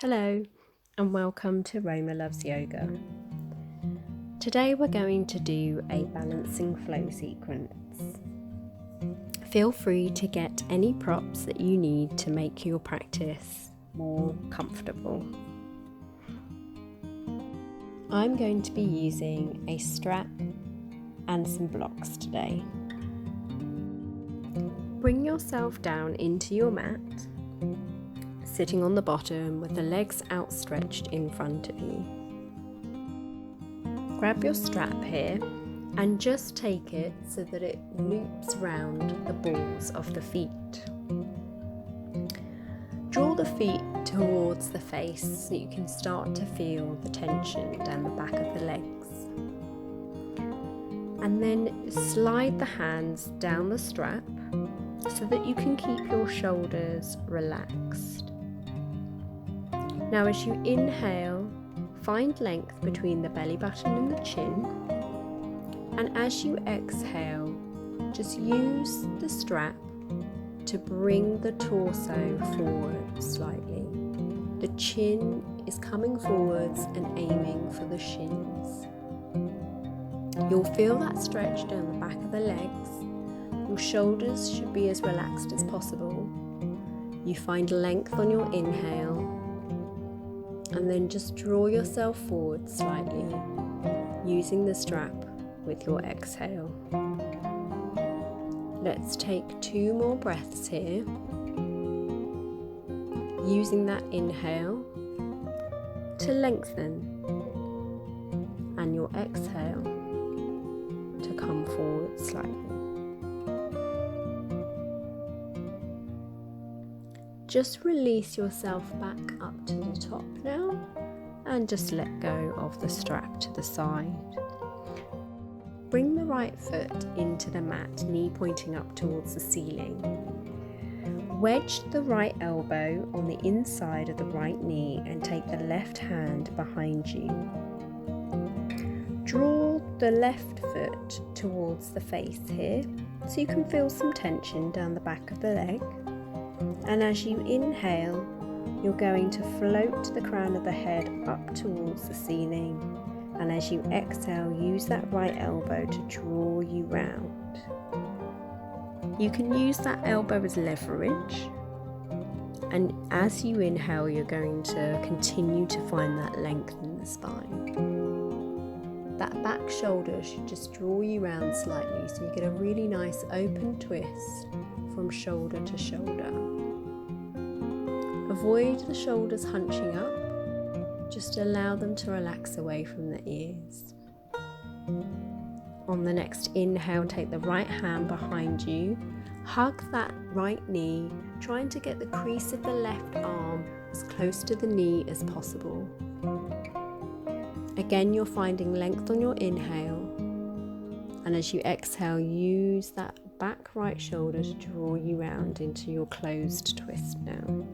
Hello and welcome to Roma Loves Yoga. Today we're going to do a balancing flow sequence. Feel free to get any props that you need to make your practice more comfortable. I'm going to be using a strap and some blocks today. Bring yourself down into your mat, sitting on the bottom with the legs outstretched in front of you. Grab your strap here and just take it so that it loops round the balls of the feet. Draw the feet towards the face so you can start to feel the tension down the back of the legs. And then slide the hands down the strap so that you can keep your shoulders relaxed. Now as you inhale, find length between the belly button and the chin, and as you exhale, just use the strap to bring the torso forward slightly. The chin is coming forwards and aiming for the shins. You'll feel that stretch down the back of the legs. Your shoulders should be as relaxed as possible. You find length on your inhale, and then just draw yourself forward slightly, using the strap with your exhale. Let's take 2 more breaths here, using that inhale to lengthen, and your exhale to come forward slightly. Just release yourself back up to the top now and just let go of the strap to the side. Bring the right foot into the mat, knee pointing up towards the ceiling. Wedge the right elbow on the inside of the right knee and take the left hand behind you. Draw the left foot towards the face here so you can feel some tension down the back of the leg. And as you inhale, you're going to float the crown of the head up towards the ceiling. And as you exhale, use that right elbow to draw you round. You can use that elbow as leverage. And as you inhale, you're going to continue to find that length in the spine. That back shoulder should just draw you round slightly so you get a really nice open twist from shoulder to shoulder. Avoid the shoulders hunching up, just allow them to relax away from the ears. On the next inhale, take the right hand behind you, hug that right knee, trying to get the crease of the left arm as close to the knee as possible. Again, you're finding length on your inhale, and as you exhale, use that back right shoulder to draw you round into your closed twist now.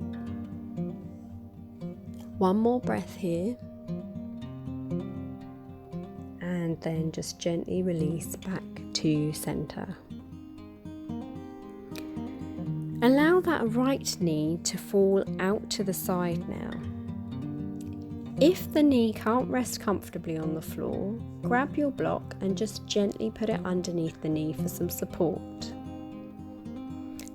One more breath here, and then just gently release back to center. Allow that right knee to fall out to the side now. If the knee can't rest comfortably on the floor, grab your block and just gently put it underneath the knee for some support.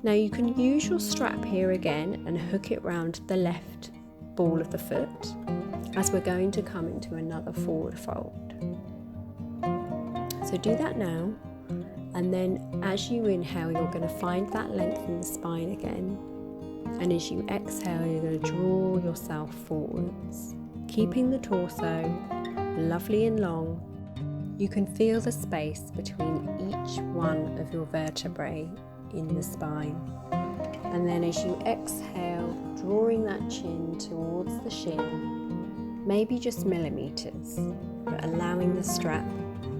Now you can use your strap here again and hook it round the left ball of the foot as we're going to come into another forward fold. So do that now, and then as you inhale, you're going to find that length in the spine again, and as you exhale, you're going to draw yourself forwards, keeping the torso lovely and long. You can feel the space between each one of your vertebrae in the spine. And then as you exhale, drawing that chin towards the shin, maybe just millimeters, but allowing the strap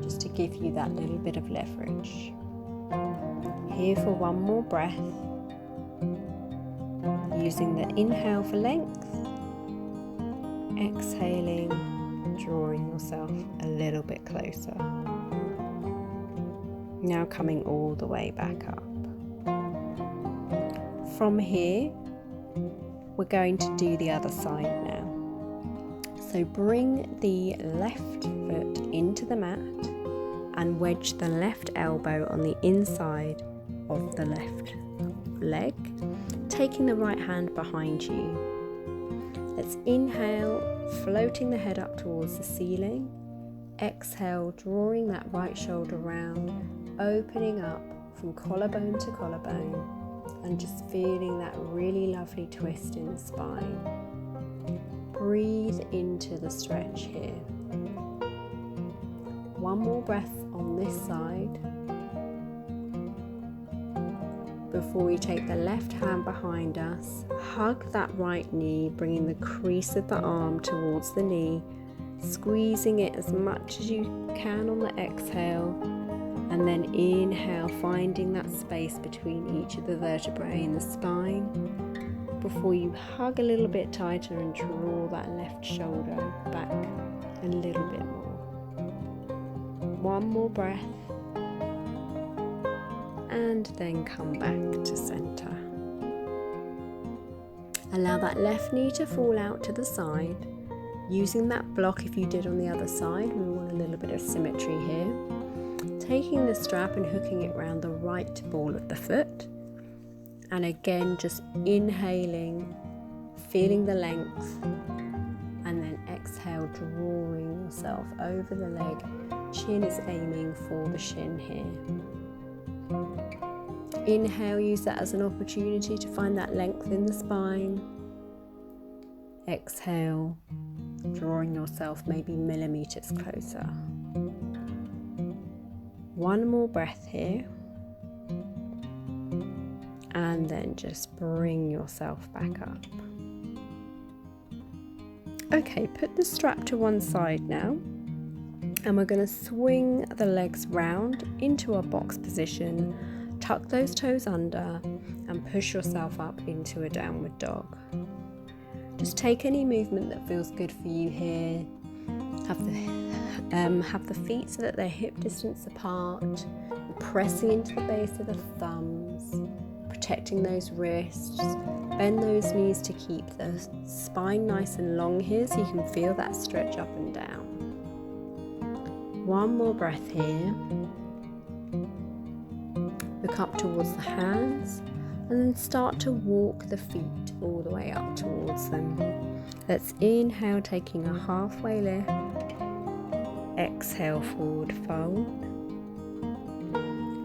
just to give you that little bit of leverage. Here for one more breath, using the inhale for length, exhaling, drawing yourself a little bit closer. Now coming all the way back up. From here, we're going to do the other side now. So bring the left foot into the mat and wedge the left elbow on the inside of the left leg, taking the right hand behind you. Let's inhale, floating the head up towards the ceiling. Exhale, drawing that right shoulder round, opening up from collarbone to collarbone, and just feeling that really lovely twist in the spine. Breathe into the stretch here. One more breath on this side before we take the left hand behind us. Hug that right knee, bringing the crease of the arm towards the knee, squeezing it as much as you can on the exhale, and then inhale, finding that space between each of the vertebrae in the spine before you hug a little bit tighter and draw that left shoulder back a little bit more. One more breath, and then come back to center. Allow that left knee to fall out to the side. Using that block if you did on the other side, we want a little bit of symmetry here. Taking the strap and hooking it around the right ball of the foot. And again, just inhaling, feeling the length, and then exhale, drawing yourself over the leg. Chin is aiming for the shin here. Inhale, use that as an opportunity to find that length in the spine. Exhale, drawing yourself maybe millimeters closer. One more breath here. And then just bring yourself back up. Okay, put the strap to one side now. And we're going to swing the legs round into a box position. Tuck those toes under and push yourself up into a downward dog. Just take any movement that feels good for you here. Have the feet so that they're hip distance apart, pressing into the base of the thumbs, protecting those wrists. Bend those knees to keep the spine nice and long here so you can feel that stretch up and down. One more breath here. Look up towards the hands and then start to walk the feet all the way up towards them. Let's inhale, taking a halfway lift. Exhale, forward fold.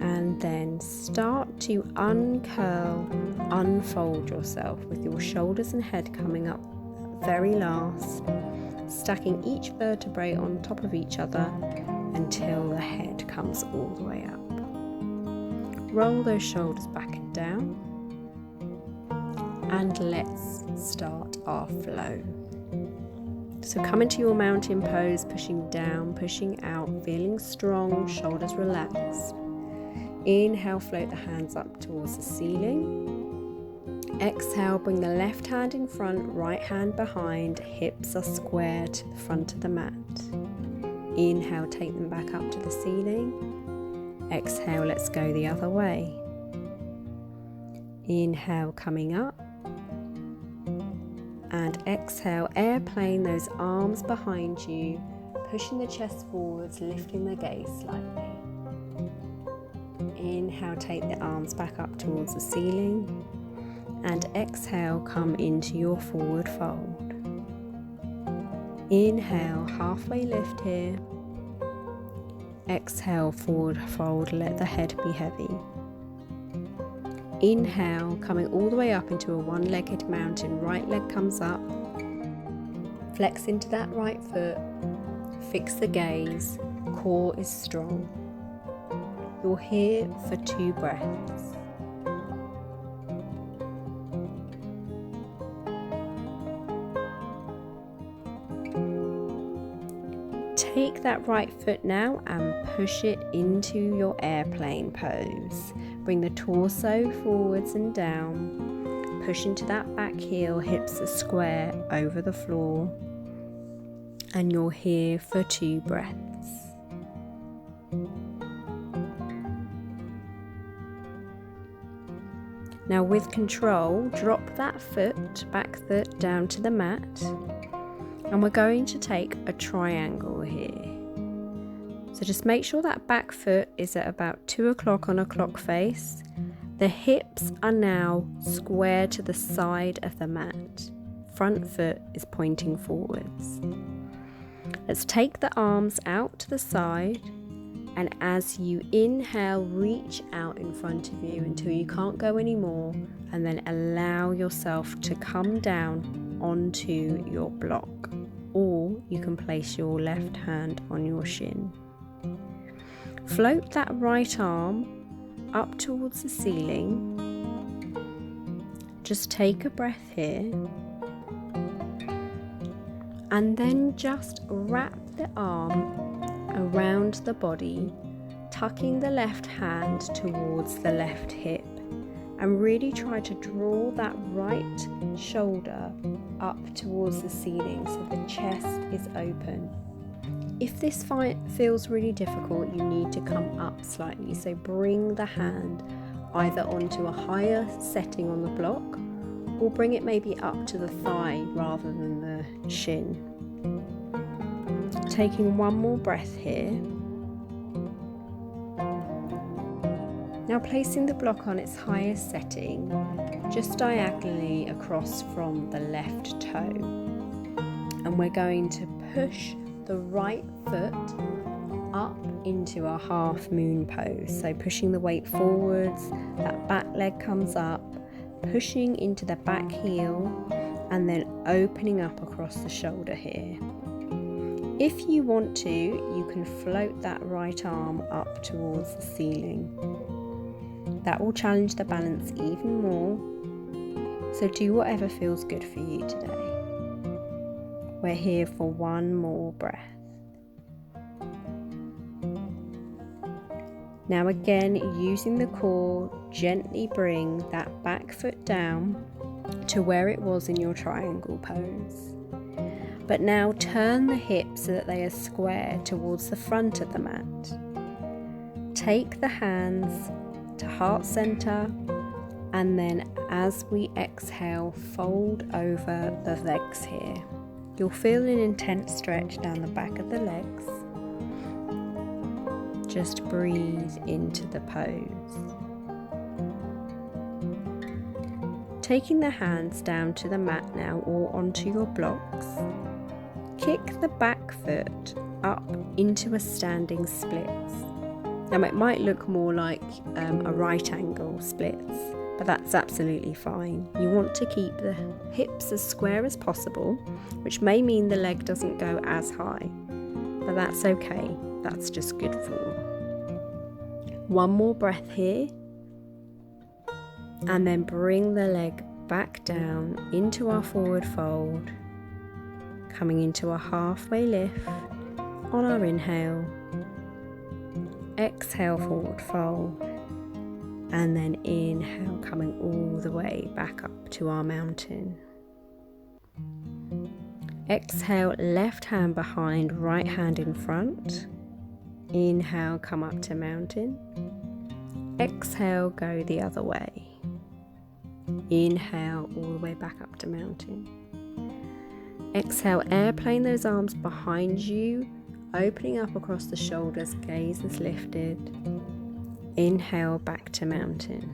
And then start to uncurl, unfold yourself with your shoulders and head coming up very last, stacking each vertebrae on top of each other until the head comes all the way up. Roll those shoulders back and down. And let's start our flow. So come into your mountain pose, pushing down, pushing out, feeling strong, shoulders relaxed. Inhale, float the hands up towards the ceiling. Exhale, bring the left hand in front, right hand behind, hips are square to the front of the mat. Inhale, take them back up to the ceiling. Exhale, let's go the other way. Inhale, coming up. And exhale, airplane those arms behind you, pushing the chest forwards, lifting the gaze slightly. Inhale, take the arms back up towards the ceiling. And exhale, come into your forward fold. Inhale, halfway lift here. Exhale, forward fold, let the head be heavy. Inhale, coming all the way up into a one-legged mountain. Right leg comes up. Flex into that right foot. Fix the gaze. Core is strong. You're here for 2 breaths. Take that right foot now and push it into your airplane pose. Bring the torso forwards and down. Push into that back heel, hips are square over the floor. And you're here for 2 breaths. Now with control, drop that foot, back foot down to the mat. And we're going to take a triangle here. So just make sure that back foot is at about 2 o'clock on a clock face. The hips are now square to the side of the mat. Front foot is pointing forwards. Let's take the arms out to the side, and as you inhale, reach out in front of you until you can't go anymore, and then allow yourself to come down onto your block, or you can place your left hand on your shin. Float that right arm up towards the ceiling. Just take a breath here, and then just wrap the arm around the body, tucking the left hand towards the left hip, and really try to draw that right shoulder up towards the ceiling so the chest is open. If this feels really difficult, you need to come up slightly, so bring the hand either onto a higher setting on the block, or bring it maybe up to the thigh rather than the shin. Taking one more breath here. Now placing the block on its highest setting, just diagonally across from the left toe. And we're going to push the right foot up into a half moon pose. So pushing the weight forwards, that back leg comes up, pushing into the back heel, and then opening up across the shoulder here. If you want to, you can float that right arm up towards the ceiling. That will challenge the balance even more, so do whatever feels good for you today. We're here for one more breath. Now again, using the core, gently bring that back foot down to where it was in your triangle pose. But now turn the hips so that they are square towards the front of the mat. Take the hands to heart center, and then as we exhale, fold over the legs here. You'll feel an intense stretch down the back of the legs. Just breathe into the pose. Taking the hands down to the mat now, or onto your blocks, kick the back foot up into a standing splits. Now it might look more like a right angle splits, but that's absolutely fine. You want to keep the hips as square as possible, which may mean the leg doesn't go as high, but that's okay. That's just good form. One more breath here, and then bring the leg back down into our forward fold, coming into a halfway lift on our inhale. Exhale, forward fold, and then inhale, coming all the way back up to our mountain. Exhale, left hand behind, right hand in front. Inhale, come up to mountain. Exhale, go the other way. Inhale, all the way back up to mountain. Exhale, airplane those arms behind you, opening up across the shoulders, gaze is lifted. Inhale, back to mountain.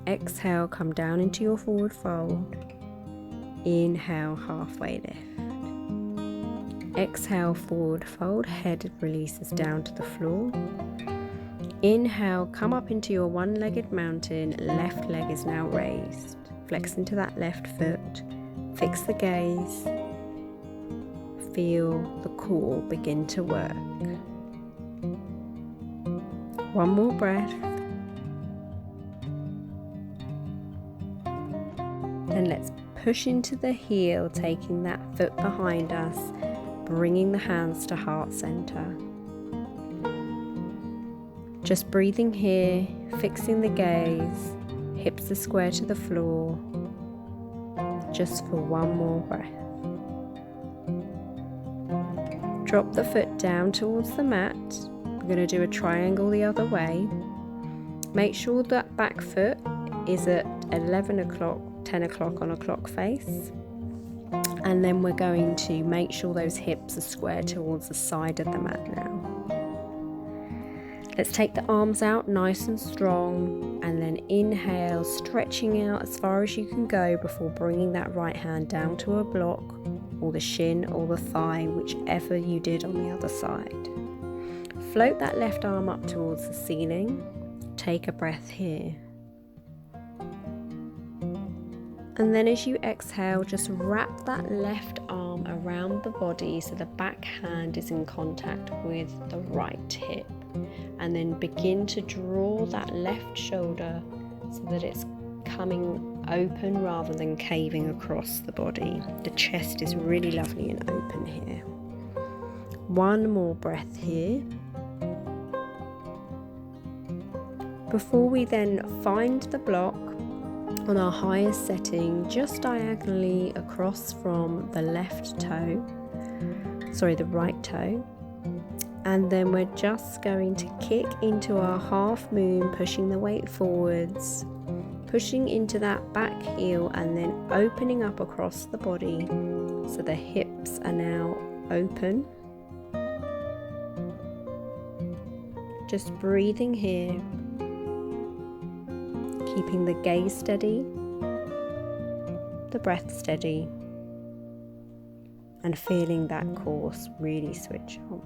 Exhale, come down into your forward fold. Inhale, halfway lift. Exhale, forward fold, head releases down to the floor. Inhale, come up into your one-legged mountain, left leg is now raised. Flex into that left foot, fix the gaze. Feel the core begin to work. One more breath. Then let's push into the heel, taking that foot behind us, bringing the hands to heart center. Just breathing here, fixing the gaze, hips are square to the floor. Just for one more breath. Drop the foot down towards the mat. We're going to do a triangle the other way. Make sure that back foot is at 11 o'clock, 10 o'clock on a clock face. And then we're going to make sure those hips are square towards the side of the mat now. Let's take the arms out nice and strong, and then inhale, stretching out as far as you can go before bringing that right hand down to a block, or the shin or the thigh, whichever you did on the other side. Float that left arm up towards the ceiling. Take a breath here. And then as you exhale, just wrap that left arm around the body so the back hand is in contact with the right hip. And then begin to draw that left shoulder so that it's coming open rather than caving across the body. The chest is really lovely and open here. One more breath here. Before we then find the block on our highest setting, just diagonally across from the the right toe. And then we're just going to kick into our half moon, pushing the weight forwards, pushing into that back heel, and then opening up across the body so the hips are now open. Just breathing here, keeping the gaze steady, the breath steady, and feeling that core really switch on.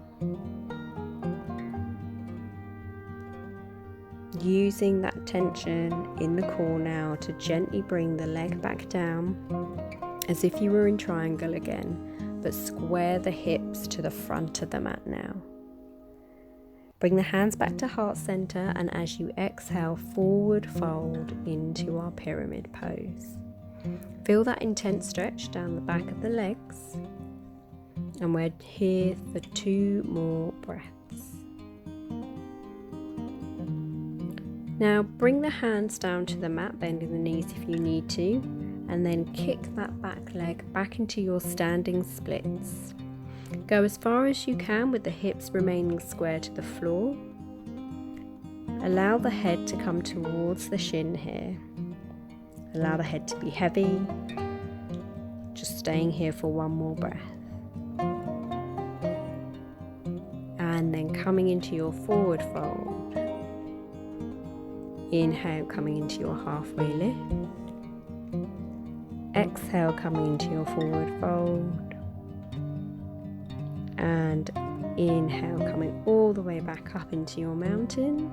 Using that tension in the core now to gently bring the leg back down as if you were in triangle again, but square the hips to the front of the mat now. Bring the hands back to heart center, and as you exhale, forward fold into our pyramid pose. Feel that intense stretch down the back of the legs, and we're here for 2 more breaths. Now bring the hands down to the mat, bending the knees if you need to, and then kick that back leg back into your standing splits. Go as far as you can with the hips remaining square to the floor. Allow the head to come towards the shin here. Allow the head to be heavy. Just staying here for 1 more breath. And then coming into your forward fold. Inhale, coming into your halfway lift. Exhale, coming into your forward fold. And inhale, coming all the way back up into your mountain.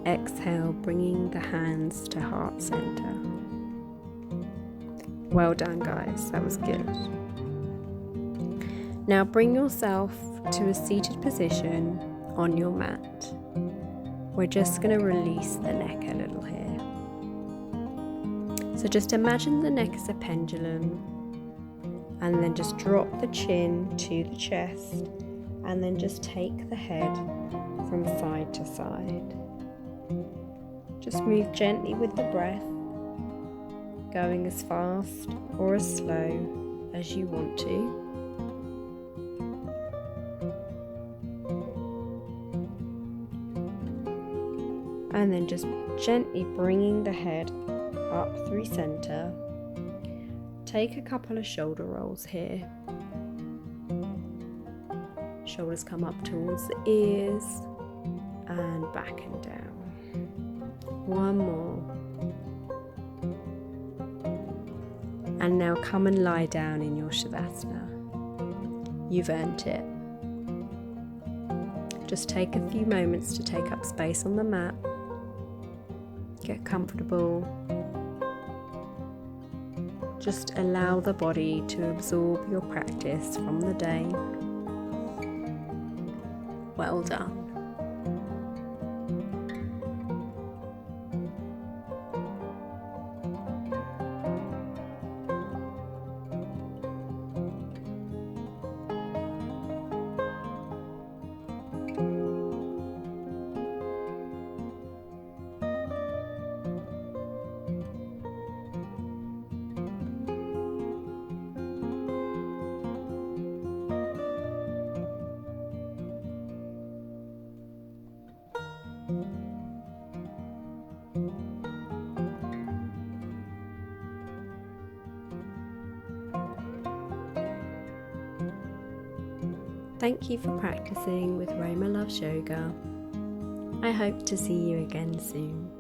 Exhale, bringing the hands to heart center. Well done, guys, that was good. Now bring yourself to a seated position on your mat. We're just going to release the neck a little here. So just imagine the neck as a pendulum, and then just drop the chin to the chest, and then just take the head from side to side. Just move gently with the breath, going as fast or as slow as you want to. And then just gently bringing the head up through center. Take a couple of shoulder rolls here. Shoulders come up towards the ears and back and down. 1 more. And now come and lie down in your Shavasana. You've earned it. Just take a few moments to take up space on the mat. Get comfortable. Just allow the body to absorb your practice from the day. Well done. Thank you for practicing with Roma Loves Yoga. I hope to see you again soon.